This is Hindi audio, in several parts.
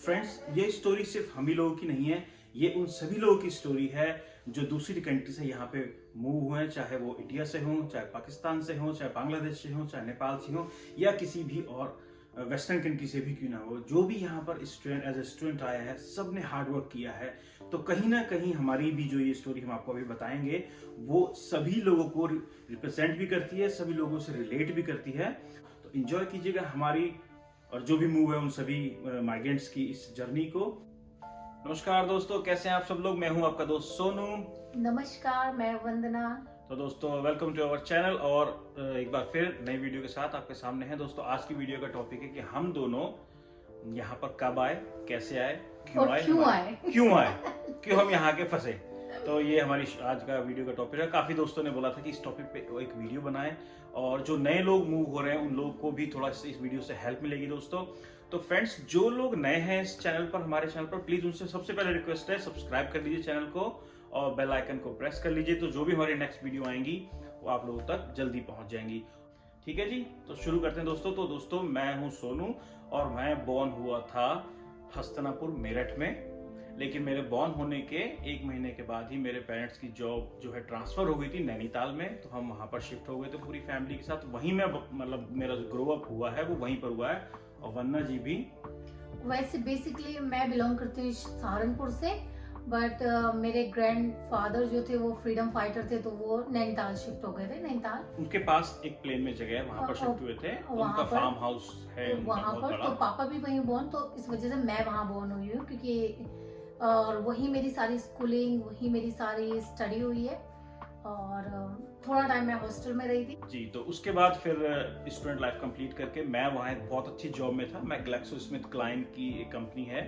फ्रेंड्स, ये स्टोरी सिर्फ हम ही लोगों की नहीं है, ये उन सभी लोगों की स्टोरी है जो दूसरी कंट्री से यहाँ पे मूव हुए हैं, चाहे वो इंडिया से हों, चाहे पाकिस्तान से हों, चाहे बांग्लादेश से हों, चाहे नेपाल से हों, या किसी भी और वेस्टर्न कंट्री से भी क्यों ना हो। जो भी यहाँ पर स्टूडेंट एज ए स्टूडेंट आया है, सब ने हार्ड वर्क किया है। तो कहीं ना कहीं हमारी भी जो ये स्टोरी हम आपको अभी बताएंगे, वो सभी लोगों को रिप्रेजेंट भी करती है, सभी लोगों से रिलेट भी करती है। तो एंजॉय कीजिएगा हमारी और जो भी मूव है उन सभी माइग्रेंट्स की इस जर्नी को। नमस्कार दोस्तों, कैसे हैं आप सब लोग। मैं हूं आपका दोस्त सोनू। नमस्कार, मैं वंदना। तो दोस्तों, वेलकम टू अवर चैनल और एक बार फिर नई वीडियो के साथ आपके सामने हैं। दोस्तों, आज की वीडियो का टॉपिक है कि हम दोनों यहाँ पर कब आए, कैसे आए, क्यों आए, क्यों हम यहाँ के फंसे। तो ये हमारी आज का वीडियो का टॉपिक है। काफी दोस्तों ने बोला था कि इस टॉपिक पे एक वीडियो बनाएं और जो नए लोग मूव हो रहे हैं उन लोगों को भी थोड़ा इस वीडियो से हेल्प मिलेगी दोस्तों। तो फ्रेंड्स, जो लोग नए हैं इस चैनल पर, हमारे चैनल पर, प्लीज उनसे सबसे पहले रिक्वेस्ट है, सब्सक्राइब कर लीजिए चैनल को और बेल आइकन को प्रेस कर लीजिए। तो जो भी हमारी नेक्स्ट वीडियो आएंगी वो आप लोगों तक जल्दी पहुंच जाएंगी। ठीक है जी, तो शुरू करते हैं दोस्तों। तो दोस्तों, मैं हूं सोनू और मैं बॉर्न हुआ था हस्तिनापुर मेरठ में। लेकिन मेरे बॉर्न होने के एक महीने के बाद ही मेरे पेरेंट्स की जॉब जो है ट्रांसफर हो गई थी नैनीताल में। तो हम वहां पर शिफ्ट हो गए थे पूरी फैमिली के साथ। वहीं में मतलब मेरा जो ग्रो अप हुआ है वो वहीं पर हुआ है। और वन्ना जी भी। वैसे बेसिकली मैं बिलोंग करती हूँ सहारनपुर से, बट मेरे ग्रैंडफादर जो थे वो फ्रीडम फाइटर थे, तो वो नैनीताल शिफ्ट हो गए थे। नैनीताल उनके पास एक प्लेन में जगह है, वहां पर शिफ्ट हुए थे। उनका फार्म हाउस है वहां पर। तो पापा भी वहीं बोर्न, तो इस वजह से मैं वहां बोर्न हुई हूँ, क्योंकि और वही मेरी सारी स्कूलिंग, वही मेरी सारी स्टडी हुई है। और थोड़ा टाइम मैं हॉस्टल में रही थी जी। तो उसके बाद फिर स्टूडेंट लाइफ कंप्लीट करके मैं वहाँ एक बहुत अच्छी जॉब में था। मैं ग्लैक्सोस्मिथक्लाइन की एक कंपनी है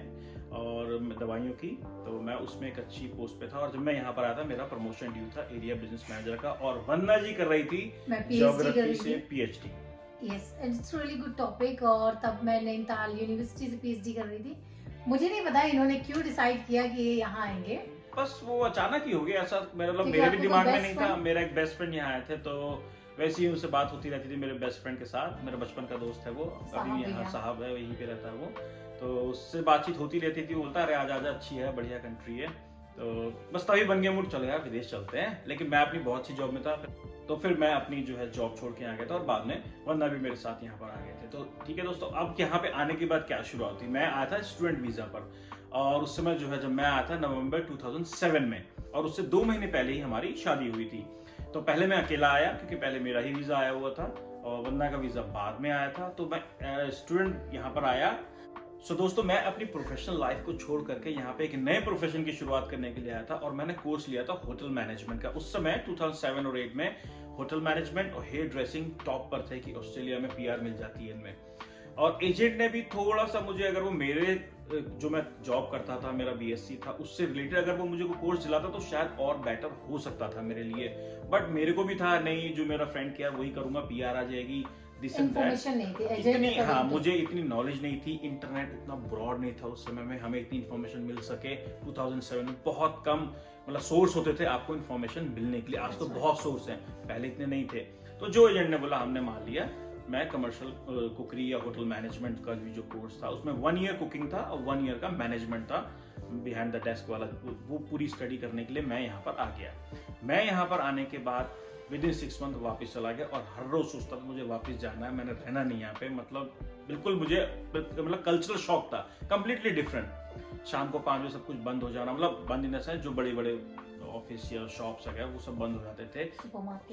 और दवाइयों की, तो मैं उसमें एक अच्छी पोस्ट पे था। और जब मैं यहाँ पर आया था, मेरा प्रमोशन ड्यू था एरिया बिजनेस मैनेजर का। और वन्ना जी कर रही थी ज्योग्राफी से PhD. Yes, it's really good topic. और तब मैं नैनीताल यूनिवर्सिटी से पीएचडी कर रही थी। मुझे नहीं पता इन्होंने क्यों डिसाइड किया कि ये यहाँ आएंगे, बस वो अचानक ही हो गया ऐसा। मेरे भी दिमाग में नहीं था। मेरा एक बेस्ट फ्रेंड यहाँ आए थे, तो वैसे ही उनसे बात होती रहती थी मेरे बेस्ट फ्रेंड के साथ। मेरा बचपन का दोस्त है वो, अभी यहाँ साहब है, वहीं पे रहता है वो। तो उससे बातचीत होती रहती थी। वो बोलता अरे आजा, अच्छी है, बढ़िया कंट्री है। तो बस तभी बन गया मूड, चलो यार विदेश चलते हैं। लेकिन मैं अपनी बहुत सी जॉब में था, तो फिर मैं अपनी जो है जॉब छोड़ के आ गया था और बाद में वन्ना भी मेरे साथ यहाँ पर आ गए थे। तो ठीक है दोस्तों, अब यहाँ पे आने के बाद क्या शुरुआत हुई। मैं आया था स्टूडेंट वीजा पर, और उस समय जो है जब मैं आया था नवंबर 2007 में, और उससे 2 महीने पहले ही हमारी शादी हुई थी। तो पहले मैं अकेला आया, क्योंकि पहले मेरा ही वीजा आया हुआ था और वन्ना का वीजा बाद में आया था। तो मैं स्टूडेंट यहाँ पर आया। सो दोस्तों, मैं अपनी प्रोफेशनल लाइफ को छोड़ करके यहाँ पे एक नए प्रोफेशन की शुरुआत करने के लिए आया था। और मैंने कोर्स लिया था होटल मैनेजमेंट का। उस समय 2007 और 8 में होटल मैनेजमेंट और हेयर ड्रेसिंग टॉप पर थे कि ऑस्ट्रेलिया में पीआर मिल जाती है इनमें। और एजेंट ने भी थोड़ा सा मुझे, अगर वो मेरे जो मैं जॉब करता था, मेरा बीएससी था, उससे रिलेटेड अगर वो मुझे को कोर्स दिलाता तो शायद और बेटर हो सकता था मेरे लिए। बट मेरे को भी था नहीं, जो मेरा फ्रेंड किया वही करूंगा, पीआर आ जाएगी। इन्फॉर्मेशन नहीं थी एजेंट। हाँ, मुझे इतनी नॉलेज नहीं थी, इंटरनेट इतना ब्रॉड नहीं था उस समय में, हमें इतनी इन्फॉर्मेशन मिल सके। 2007 में बहुत कम मतलब सोर्स होते थे आपको इन्फॉर्मेशन मिलने के लिए। आज तो बहुत सोर्स हैं, पहले इतने नहीं थे। तो जो एजेंट ने बोला हमने मान लिया। मैं कमर्शियल कुकरी या होटल मैनेजमेंट का भी जो कोर्स था, उसमें 1 ईयर कुकिंग था और 1 ईयर का मैनेजमेंट था, बिहाइंड द डेस्क वाला। वो पूरी स्टडी करने के लिए मैं यहाँ पर आ गया। मैं यहाँ पर आने के बाद विदिन 6 मंथ वापस चला गया और हर रोज सोचता था मुझे वापस जाना है, मैंने रहना नहीं यहाँ पे। मतलब बिल्कुल मुझे मतलब कल्चरल शॉक था, कंप्लीटली डिफरेंट। शाम को 5 बजे सब कुछ बंद हो जाना, मतलब बंद इन द सेंस जो बड़े बड़े ऑफिस या शॉप्स वगैरह वो सब बंद हो जाते थे।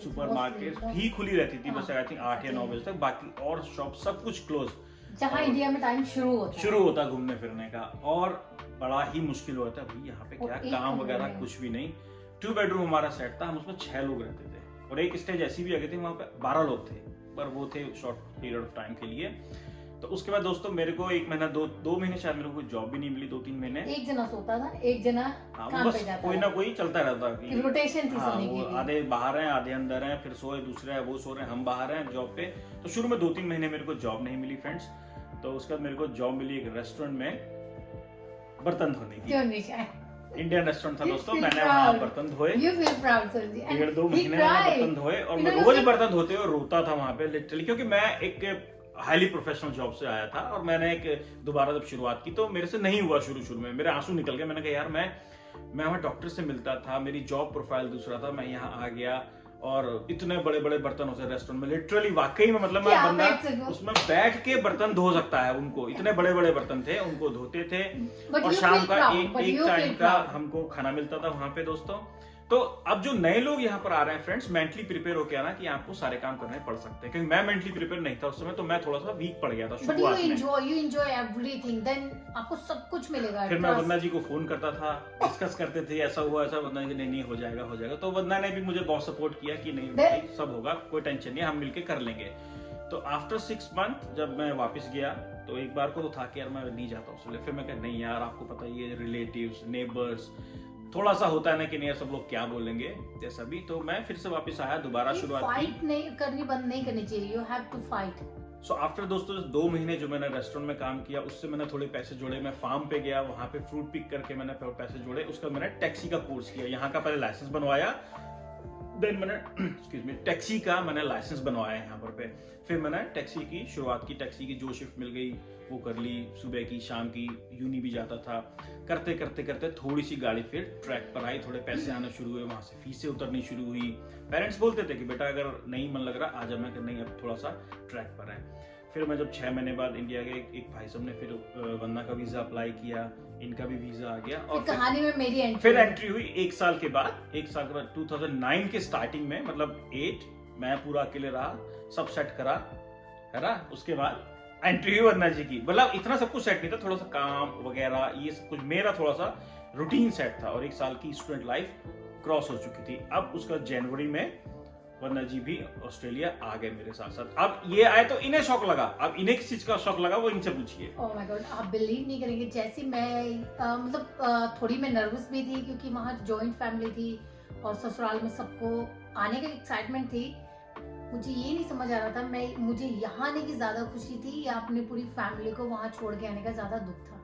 सुपरमार्केट ही खुली रहती थी बस, आई थिंक 8 या 9 बजे तक। बाकी और शॉप सब कुछ क्लोज। जहाँ इंडिया में टाइम शुरू होता घूमने फिरने का। और बड़ा ही मुश्किल होता भाई यहाँ पे, क्या काम वगैरह कुछ भी नहीं। 2 बेडरूम हमारा सेट था, हम उसमें 6 लोग रहते थे। और एक स्टेज ऐसी भी आ गई थी, वहां पे 12 लोग थे, पर वो थे शॉर्ट पीरियड ऑफ टाइम के लिए। तो उसके बाद दोस्तों मेरे को 1 महीना 2 महीने शायद मेरे को जॉब भी नहीं मिली। 2-3 महीने एक जना सोता था, एक जना काम पे जाता, कोई ना कोई चलता रहता था। रोटेशन थी सोने की। आधे बाहर हैं, आधे अंदर हैं, फिर सोए दूसरे हैं, वो सो रहे हैं, हम बाहर हैं जॉब पे। तो शुरू में 2-3 महीने मेरे को जॉब नहीं मिली फ्रेंड्स। तो उसके बाद मेरे को जॉब मिली एक रेस्टोरेंट में बर्तन धोने की। इंडियन रेस्टोरेंट था दोस्तों। मैंने वहाँ बर्तन धोए, 1.5-2 महीने बर्तन धोए। और मैं रोज बर्तन धोते हुए रोता था वहां पे लिटरली, क्योंकि मैं एक हाईली प्रोफेशनल जॉब से आया था, और मैंने एक दोबारा जब शुरुआत की तो मेरे से नहीं हुआ, शुरू में मेरे आंसू निकल गए। मैंने कहा यार मैं वहाँ डॉक्टर से मिलता था, मेरी जॉब प्रोफाइल दूसरा था, मैं यहाँ आ गया और इतने बड़े बड़े बर्तन होते रेस्टोरेंट में, लिटरली वाकई में मतलब मैं बंदा उसमें बैठ के बर्तन धो सकता है उनको, इतने बड़े बड़े बर्तन थे, उनको धोते थे। और शाम का एक टाइम का हमको खाना मिलता था वहां पे दोस्तों। तो अब जो नए लोग यहाँ पर आ रहे हैं फ्रेंड्स, मेंटली प्रिपेयर होके आना कि आपको सारे काम करने पड़ सकते हैं, क्योंकि मैं मेंटली प्रिपेयर नहीं था उस समय, तो मैं थोड़ा सा वीक पड़ गया था शुरुआत में। you enjoy everything, then आपको सब कुछ मिलेगा। फिर मैं वंदना जी को फोन करता था, डिस्कस करते थे ऐसा हुआ ऐसा, वंदना जी नहीं हो जाएगा। तो वंदना ने भी मुझे बहुत सपोर्ट किया कि नहीं भाई सब होगा, कोई टेंशन नहीं, हम मिलके कर लेंगे। तो आफ्टर 6 मंथ जब मैं वापस गया तो एक बार को तो था कि यार मैं नहीं जाता उसके, फिर मैं कहा नहीं यार आपको पता ही है, रिलेटिव्स नेबर्स थोड़ा सा होता है ना कि नहीं यार सब लोग क्या बोलेंगे जैसा भी। तो मैं फिर से वापस आया, दोबारा शुरुआत की। फाइट नहीं करनी, बंद नहीं करनी चाहिए, you have to fight. So after दोस्तों 2 महीने जो मैंने रेस्टोरेंट में काम किया, उससे मैंने थोड़े पैसे जोड़े, मैं फार्म पे गया, वहां पे फ्रूट पिक करके मैंने पैसे जोड़े, उसका मैंने टैक्सी का कोर्स किया, यहाँ का पहले लाइसेंस बनवाया, देन मैंने एक्सक्यूज मी टैक्सी का मैंने लाइसेंस बनवाया यहाँ पर फिर मैंने टैक्सी की शुरुआत की, टैक्सी की जो शिफ्ट मिल गई वो कर ली, सुबह की शाम की, यूनी भी जाता था, करते करते थोड़ी सी गाड़ी फिर ट्रैक पर आई, थोड़े पैसे आने शुरू हुए, वहां से फीसें उतरनी शुरू हुई। पेरेंट्स बोलते थे कि बेटा अगर नहीं मन लग रहा आ जा, मैं नहीं अब थोड़ा सा ट्रैक पर है। फिर मैं जब 6 महीने बाद इंडिया गए, एक भाई साहब ने फिर वंदना का वीजा अप्लाई किया, इनका भी वीजा आ गया, और कहानी में मेरी एंट्री हुई 1 साल के बाद 2009 के स्टार्टिंग में, मतलब 8 मैं पूरा अकेले रहा, सब सेट करा है ना। उसके बाद एंट्री हुई वंदना जी की, मतलब इतना सब कुछ सेट नहीं था, थोड़ा सा काम वगैरह ये सब कुछ मेरा थोड़ा सा रूटीन सेट था, और 1 साल की स्टूडेंट लाइफ क्रॉस हो चुकी थी। अब उसका जनवरी में वंदना जी भी ऑस्ट्रेलिया आ गए मेरे साथ साथ। अब ये आए तो इन्हें शौक लगा, अब इन्हें किस चीज का शौक लगा वो इनसे पूछिए। ओह माय गॉड, आप बिलीव नहीं करेंगे, जैसे मैं मतलब थोड़ी मैं नर्वस भी थी क्योंकि वहाँ जॉइंट फैमिली थी और ससुराल में सबको आने की एक्साइटमेंट थी। मुझे ये नहीं समझ आ रहा था मुझे यहाँ आने की ज्यादा खुशी थी या अपनी पूरी फैमिली को वहाँ छोड़ के आने का ज्यादा दुख था।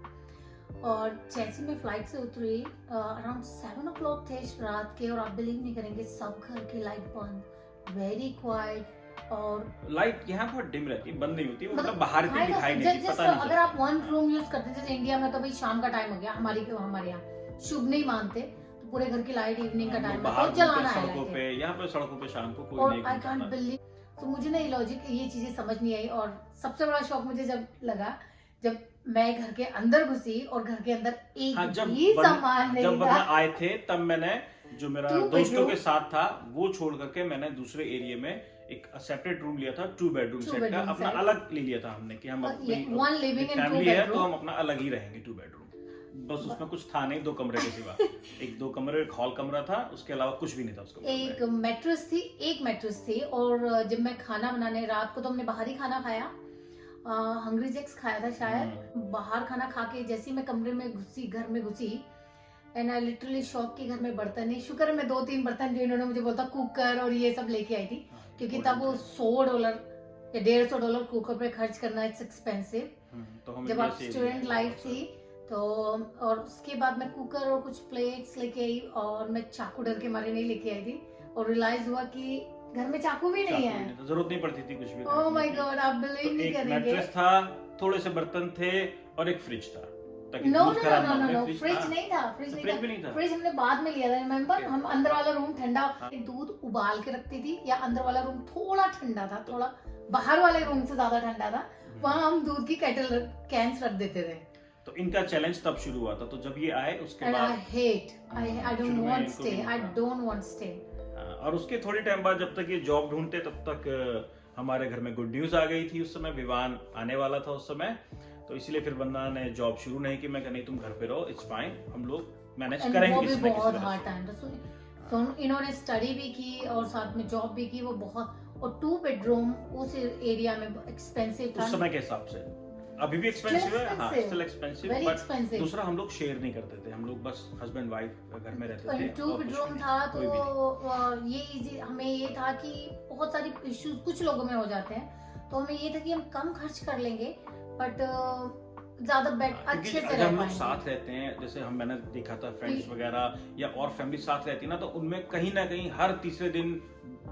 और जैसे मैं फ्लाइट से उतरी अराउंड 7 o'clock थे रात के, और आप बिलीव नहीं करेंगे सब घर की लाइट बंद, वेरी क्वाइट, और लाइट यहाँ बहुत डिम रहती है, बंद नहीं होती, मतलब बाहर इतनी दिखाई नहीं देती, पता नहीं। अगर आप 1 रूम यूज करते जैसे इंडिया में तो भाई शाम का टाइम हो गया, हमारे यहाँ शुभ नहीं मानते, तो पूरे घर की लाइट इवनिंग का टाइम है, तो जलाना है सड़कों पे, यहाँ पे सड़कों पे शाम को कोई नहीं घूमता। आई कांट बिलीव, तो मुझे ना ये चीजें समझ नहीं आई। और सबसे बड़ा शौक मुझे जब लगा जब मैं घर के अंदर घुसी और घर के अंदर एक भी सामान नहीं था। जब आए थे तब मैंने जो मेरा दोस्तों के साथ था वो छोड़ करके मैंने दूसरे एरिया में एक सेपरेट रूम लिया था, 2 बेडरूम सेट का, अपना अलग ले लिया था हमने कि हम वन लिविंग एंड 2 फैमिली है तो हम अपना अलग ही रहेंगे, 2 बेडरूम। बस उसमें कुछ था नहीं, 2 कमरे के सिवा, 2 कमरे, एक हॉल कमरा था, उसके अलावा कुछ भी नहीं था उसको। एक मैट्रेस थी और जब मैं खाना बनाने रात को तो हमने बाहर ही खाना खाया, हंग्री जैक्स खाया था शायद, बाहर खाना खा के जैसे ही मैं कमरे में घुसी, घर में घुसी, एंड आई लिटरली शॉक के घर में बर्तन नहीं, शुक्र है मैं 2-3 बर्तन जो इन्होंने मुझे बोलता कुकर और ये सब लेके आई थी, क्योंकि तब वो $100 या $150 कुकर पे खर्च करना इट्स एक्सपेंसिव जब आप स्टूडेंट लाइफ थी। तो और उसके बाद मैं कुकर और कुछ प्लेट्स लेके आई, और मैं चाकू डर के मारे नहीं लेके आई थी, और रियलाइज हुआ कि घर में चाकू भी नहीं है, जरूरत नहीं पड़ती थी कुछ भी। ओह माय गॉड, आप बिलीव नहीं करेंगे। मैट्रेस था, थोड़े से बर्तन थे और एक फ्रिज था। नो, फ्रिज नहीं था, फ्रिज हमने बाद में लिया था, रिमेम्बर? हम अंदर वाला रूम ठंडा, दूध उबाल के रखती थी, या अंदर वाला रूम थोड़ा ठंडा था, थोड़ा बाहर वाले रूम से ज्यादा ठंडा था, वहाँ हम दूध की केटल कैंस रख देते थे। तो इनका चैलेंज तब शुरू हुआ था, तो जब ये आए उसके बाद I don't want to stay। और उसके थोड़ी टाइम बाद जब तक ये जॉब ढूंढते तब तक हमारे घर में गुड न्यूज आ गई थी। उस समय विवान आने वाला था उस समय, तो इसलिए फिर वंदना ने जॉब शुरू नहीं की। मैं कहा नहीं तुम घर पे रहो, इट्स फाइन, हम लोग मैनेज करेंगे। वो भी बहुत हार्ड टाइम था, तो इन्होंने स्टडी भी की और साथ में जॉब भी की, वो बहुत, और 2 बेडरूम उस एरिया में एक्सपेंसिव था उस समय के हिसाब से, अभी भी एक्सपेंसिव है, हाँ स्टिल एक्सपेंसिव, बट दूसरा हम लोग शेयर नहीं करते थे, हम लोग बस हस्बैंड वाइफ घर में रहते थे। 2 बेडरूम था, तो ये इजी, हमें ये था कि बहुत सारी इश्यूज कुछ लोगों में हो जाते हैं, तो हमें ये था कि हम कम खर्च कर लेंगे बट ज्यादा अच्छे से रह हम लोग साथ रहते हैं, जैसे मैंने देखा था फ्रेंड्स वगैरह या और फैमिली साथ रहती है ना, तो उनमें कहीं ना कहीं हर तीसरे दिन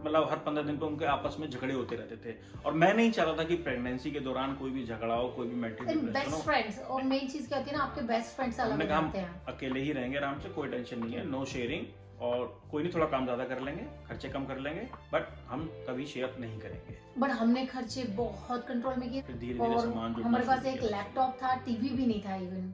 मतलब हर 15 दिन पे उनके आपस में झगड़े होते रहते थे, और मैं नहीं चाहता था कि प्रेगनेंसी के दौरान कोई भी झगड़ा हो, कोई भी मेंटल डिप्रेशन बेस्ट हो। फ्रेंड्स, और मेन चीज क्या होती है ना, आपके बेस्ट फ्रेंड्स अलग हमने हो कहा जाते हैं। हम अकेले ही रहेंगे आराम से, कोई टेंशन नहीं है, नो शेयरिंग, और कोई नहीं, थोड़ा काम ज्यादा कर लेंगे, खर्चे कम कर लेंगे, बट हम कभी शेयर नहीं करेंगे। बट हमने खर्चे बहुत कंट्रोल में किए, फिर धीरे धीरे और सामान जुड़ना हमारे पास शुरू एक किया। लैपटॉप था, टीवी भी नहीं था इवन।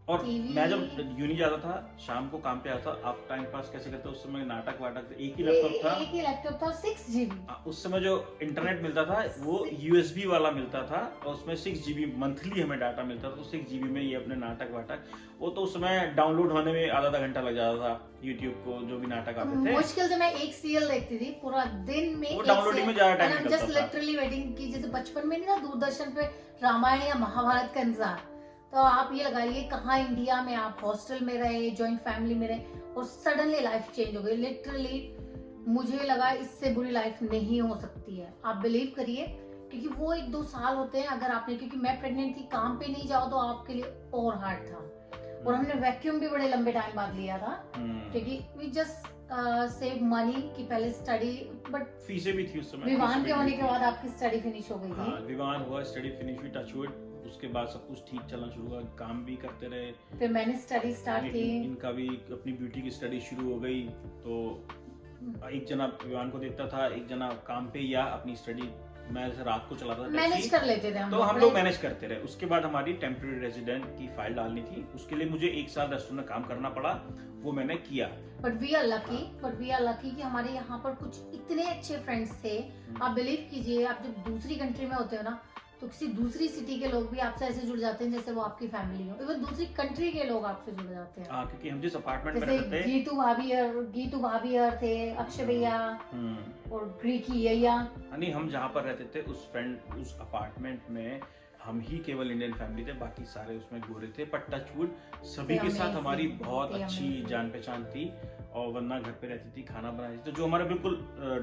और TV मैं जब यूनी जाता था, शाम को काम पे आता, आप टाइम पास कैसे करते, उस समय नाटक वाटक, एक ही लैपटॉप था। एक ही लैपटॉप था, 6 GB। उस समय जो इंटरनेट मिलता था वो USB वाला मिलता था, और उसमें 6 GB मंथली हमें डाटा मिलता था, तो 6 GB में ये अपने नाटक वाटक, वो तो उस समय डाउनलोड होने में आधा घंटा लग जाता था, यूट्यूब को जो भी नाटक आते थे। मुश्किल से मैं एक सीरियल देखती थी पूरा दिन में, वो डाउनलोडिंग में ज्यादा टाइम निकलता जस्ट था। लिटरली वेटिंग की, जैसे बचपन में नहीं था दूरदर्शन पे रामायण या महाभारत का इंतजार, तो आप ये लगाइए कहाँ इंडिया में आप हॉस्टल में रहे, जॉइंट फैमिली में रहे, और सडनली लाइफ चेंज हो गई। लिटरली मुझे लगा इससे बुरी लाइफ नहीं हो सकती है, आप बिलीव करिए, क्योंकि वो 1-2 साल होते हैं अगर आपने, क्योंकि मैं प्रेग्नेंट थी, काम पे नहीं जाओ तो आपके लिए और हार्ड था, और हमने वैक्यूम भी बड़े लंबे टाइम बाद लिया था, क्योंकि वी जस्ट सेव मनी कि पहले स्टडी, बट फीसें भी थी उस समय। विवाह के होने के बाद आपकी स्टडी फिनिश हो गई थी। हाँ, विवाह हुआ, स्टडी फिनिश हुई, टचवुड, उसके बाद सब कुछ ठीक चलना शुरू हुआ, काम भी करते रहे, फिर मैंने स्टडी स्टार्ट की। इनका भी अपनी ब्यूटी की स्टडी शुरू हो गई, तो एक जना विवान को देखता था, एक जना काम पे या अपनी स्टडी, मैं जैसे रात को चलाता था मैनेज टैक्सी, कर लेते थे हम तो हम लोग मैनेज करते रहे। उसके बाद हमारी टेम्परेरी रेजिडेंट की फाइल डालनी थी, उसके लिए मुझे 1 साल रेस्टोरेंट में काम करना पड़ा, वो मैंने किया। बट वी आर लकी कि हमारे यहाँ पर कुछ इतने अच्छे फ्रेंड्स थे। आप बिलीव कीजिए, आप जब दूसरी कंट्री में होते हो ना, तो किसी दूसरी सिटी के लोग भी आपसे ऐसे जुड़ जाते हैं जैसे वो आपकी फैमिली हो, इवन दूसरी कंट्री के लोग आपसे जुड़ जाते हैं। हाँ, क्योंकि हम जिस अपार्टमेंट में जैसे रहते थे, गीतू भाभी और थे, अक्षय भैया और ग्रीकी यैया। नहीं, हम जहाँ पर रहते थे उस अपार्टमेंट में हम ही केवल इंडियन फैमिली थे, बाकी सारे उसमें गोरे थे, पर टचवुड सभी के साथ हमारी बहुत अच्छी जान पहचान थी, और वरना घर पे रहती थी, खाना बनाती थी, तो जो हमारे बिल्कुल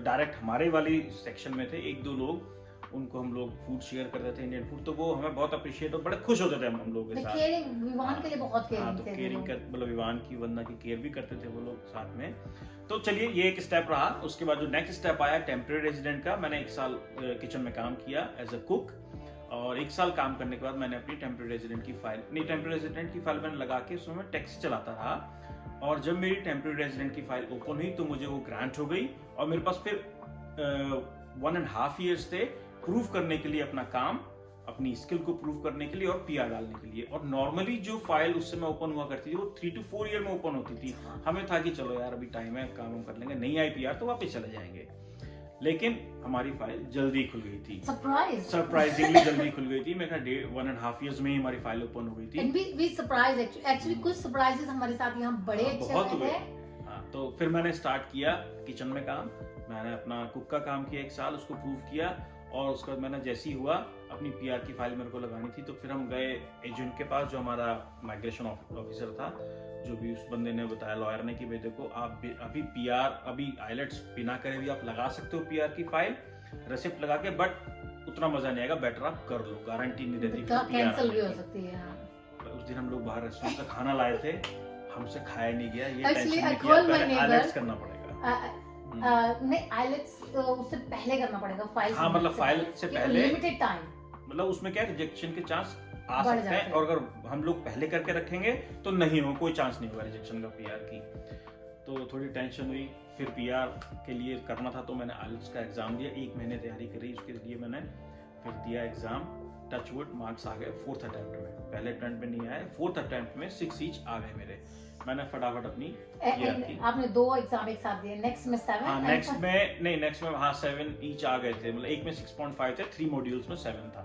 डायरेक्ट हमारे वाली सेक्शन में थे 1-2 लोग, उनको हम लोग फूड शेयर करते थे, इंडियन फूड, तो वो हमें बहुत अप्रिशिएट और बड़े खुश होते थे हम लोगों के साथ। केयरिंग, विवान के लिए बहुत केयरिंग तो थे, केयरिंग कर, मतलब विवान की वंदना की केयर भी करते थे वो लोग साथ में। तो चलिए, ये एक स्टेप रहा। उसके बाद जो नेक्स्ट स्टेप आया टेम्परेरी रेजिडेंट का, मैंने 1 साल किचन में काम किया एज अ कुक, और 1 साल काम करने के बाद मैंने अपनी टेम्परेरी रेजिडेंट की फाइल मैंने लगा के उसमें मैं टैक्सी चलाता रहा, और जब मेरी टेम्परेरी रेजिडेंट की फाइल ओपन हुई तो मुझे वो ग्रांट हो गई, और मेरे पास फिर 1.5 years थे प्रूव करने के लिए अपना काम, अपनी स्किल को प्रूव करने के लिए और PR डालने के लिए। और नॉर्मली जो फाइल उस समय ओपन हुआ करती थी वो 3 to 4 ईयर में ओपन होती थी। हमें था कि चलो यार अभी टाइम है, काम कर लेंगे, नहीं आई PR तो वापस चले जाएंगे, लेकिन हमारी फाइल जल्दी खुल गई थी, सरप्राइजिंगली जल्दी खुल गई थी। मेरा 1.5 years में ही हमारी फाइल ओपन हो गई थी। एक्चुअली कुछ सरप्राइजेस हमारे साथ यहाँ बड़े अच्छे बहुत हुए थे। तो फिर मैंने स्टार्ट किया किचन में काम, मैंने अपना कुक का काम किया 1 साल, उसको प्रूव किया, और उसके बाद मैंने जैसे ही हुआ अपनी PR की फाइल मेरे को लगानी थी, तो फिर हम गए एजेंट के पास, जो हमारा माइग्रेशन ऑफिसर था, जो भी उस बंदे ने बताया, लॉयर ने, कि भाई देखो आप अभी PR, अभी IELTS बिना करे भी आप लगा सकते हो PR की फाइल, रेसिप्ट लगा के, बट उतना मजा नहीं आएगा, बेटर आप कर लो, गारंटी नहीं रहती, कैंसिल भी हो सकती है। उस दिन हम लोग बाहर रेस्टोरेंट से खाना लाए थे, हमसे खाया नहीं गया, ये Actually, टेंशन I में किया, called my पहले neighbor. IELTS करना पड़ेगा। नहीं, IELTS उससे पहले करना पड़ेगा, फाइल हाँ, मतलब फाइल से पहले, लिमिटेड टाइम, मतलब उसमें क्या रिजेक्शन के चांस आ बढ़ सकते जाते हैं, हैं। और अगर हम लोग पहले करके रखेंगे तो नहीं हो, कोई चांस नहीं होगा रिजेक्शन का PR की। तो थोड़ी टेंशन हुई, फिर PR के लिए करना था, तो मैंने IELTS का एग्जाम दिया, 1 महीने तैयारी करी, उसके लिए मैंने फिर दिया एग्जाम, टचवुड मार्क्स आ गए 4th अटेम्प्ट में, पहले अटेम्प्ट में नहीं आए, 4th अटेम्प्ट में 6 ईच आ गए मेरे, मैंने फटाफट अपनी PR की। आपने 2 एग्जाम एक साथ दिए, नेक्स्ट में 7, हाँ, नेक्स्ट में हाँ 7 ईच आ गए थे, मतलब एक में 6.5 थे, 3 मॉड्यूल्स में 7 था,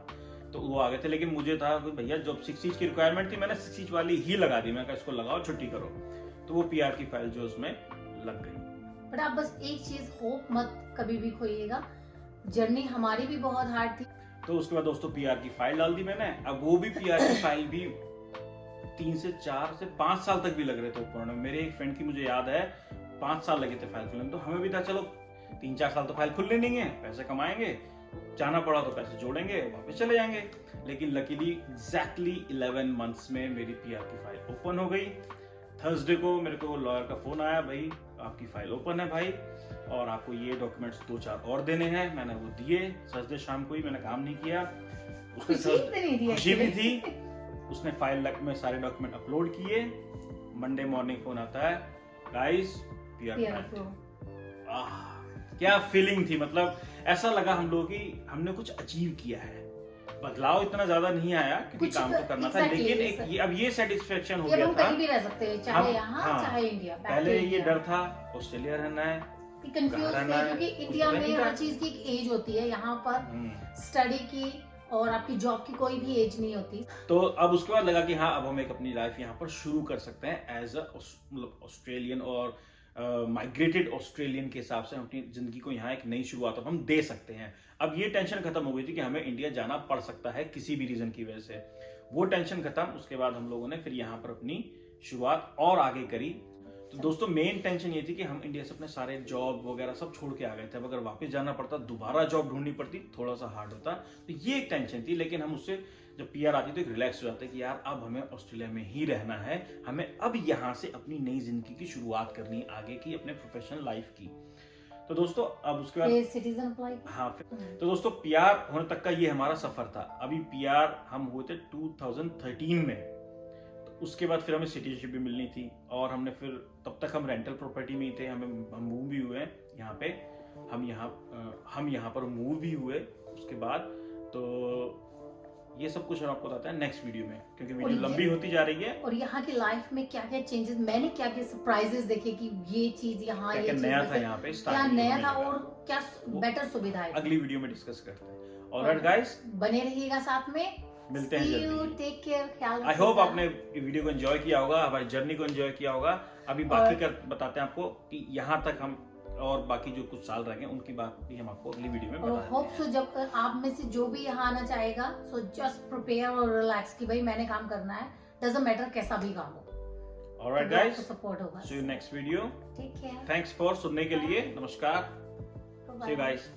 तो वो आ गए थे। लेकिन मुझे था कि भैया जब 6 ईच की रिक्वायरमेंट थी, मैंने 6 ईच वाली ही लगा दी, मैं कहा इसको लगाओ, छुट्टी करो, तो वो PR की फाइल जो उसमें लग गई। बट आप बस एक चीज, होप मत कभी भी खोइएगा, जर्नी हमारी भी बहुत हार्ड थी। तो उसके बाद दोस्तों PR की फाइल डाल दी मैंने। अब वो भी PR की फाइल भी 3 से 4 से 5 साल तक भी लग रहे थे ऊपर। मेरे एक फ्रेंड की मुझे याद है 5 साल लगे थे फाइल खुलने, तो हमें भी था चलो 3-4 साल तो फाइल खुलने नहीं है, पैसे कमाएंगे, जाना पड़ा तो पैसे जोड़ेंगे, वापस चले जाएंगे। लेकिन लकीली एग्जैक्टली 11 मंथ्स में मेरी PR की फाइल ओपन हो गई। थर्सडे को मेरे को लॉयर का फोन आया, भाई आपकी फाइल ओपन है भाई, और आपको ये डॉक्यूमेंट्स 2-4 और देने हैं। मैंने वो दिए। थर्सडे शाम को ही मैंने काम नहीं किया। उसने खुशी भी थी। उसने फाइल में सारे डॉक्यूमेंट अपलोड किए। मंडे मॉर्निंग फोन आता है, गाइस क्या फीलिंग थी, मतलब ऐसा लगा हम लोग कि हमने कुछ अचीव किया है। बदलाव इतना ज्यादा नहीं आया क्योंकि काम तो करना था, लेकिन एक अब ये सेटिस्फेक्शन हो गया था। कहीं भी रह सकते हैं, चाहे यहाँ चाहे इंडिया। पहले ये डर था ऑस्ट्रेलिया रहना है, कंफ्यूज थे क्योंकि इंडिया में हर चीज की एक एज होती है, यहाँ पर स्टडी की और आपकी जॉब की कोई भी एज नहीं होती। तो अब उसके बाद लगा कि हाँ अब हम एक अपनी लाइफ यहाँ पर शुरू कर सकते हैं एज अ मतलब ऑस्ट्रेलियन और माइग्रेटेड ऑस्ट्रेलियन के हिसाब से हम अपनी जिंदगी को यहाँ एक नई शुरुआत हम दे सकते हैं। अब ये टेंशन खत्म हो गई थी कि हमें इंडिया जाना पड़ सकता है किसी भी रीजन की वजह से, वो टेंशन खत्म। उसके बाद हम लोगों ने फिर यहाँ पर अपनी शुरुआत और आगे करी। तो दोस्तों मेन टेंशन ये थी कि हम इंडिया से अपने सारे जॉब वगैरह सब छोड़ के आ गए थे। अब अगर वापस जाना पड़ता, दोबारा जॉब ढूंढनी पड़ती, थोड़ा सा हार्ड होता। तो ये एक टेंशन थी, लेकिन हम उससे जब पीआर आती तो एक रिलैक्स हो जाते कि यार अब हमें ऑस्ट्रेलिया में ही रहना है, हमें अब यहाँ से अपनी नई जिंदगी की शुरुआत करनी है आगे की, अपने प्रोफेशनल लाइफ की। तो दोस्तों अब उसके बाद सिटीजन अप्लाई। हाँ, तो दोस्तों पीआर होने तक का ये हमारा सफर था। अभी पीआर हम हुए थे 2013 में, तो उसके बाद फिर हमें सिटीजनशिप भी मिलनी थी, और हमने फिर तब तक हम रेंटल प्रॉपर्टी में ही थे। हम मूव भी हुए यहाँ पे, हम यहाँ पर मूव भी हुए उसके बाद। तो ये सब कुछ हम आपको बताते हैं नेक्स्ट वीडियो में, क्योंकि वीडियो लंबी होती जा रही है। और यहाँ की लाइफ में क्या क्या चेंजेस, मैंने क्या क्या सरप्राइजेस देखे कि ये चीज यहाँ, ये चीज नया था यहाँ पे, क्या नया था और क्या बेटर सुविधाएं अगली वीडियो में डिस्कस करते हैं। ऑलराइट गाइस, बने रहिएगा साथ में, मिलते हैं जल्दी। टेक केयर, ख्याल रखिएगा। आई होप आपने वीडियो को एंजॉय किया होगा, हमारी जर्नी को एंजॉय किया होगा। अभी बाकी का बताते हैं आपको कि यहाँ तक हम और बाकी जो कुछ साल रह गए उनकी बात भी हम आपको अगली वीडियो में बताएंगे। होप सो जब आप में से जो भी यहाँ आना चाहेगा, सो जस्ट प्रिपेयर और रिलैक्स कि भाई मैंने काम करना है, डजंट मैटर कैसा भी काम हो। ऑलराइट गाइस, सपोर्ट होगा। See you next video. Take care. Thanks for सुनने के लिए। नमस्कार। See you guys.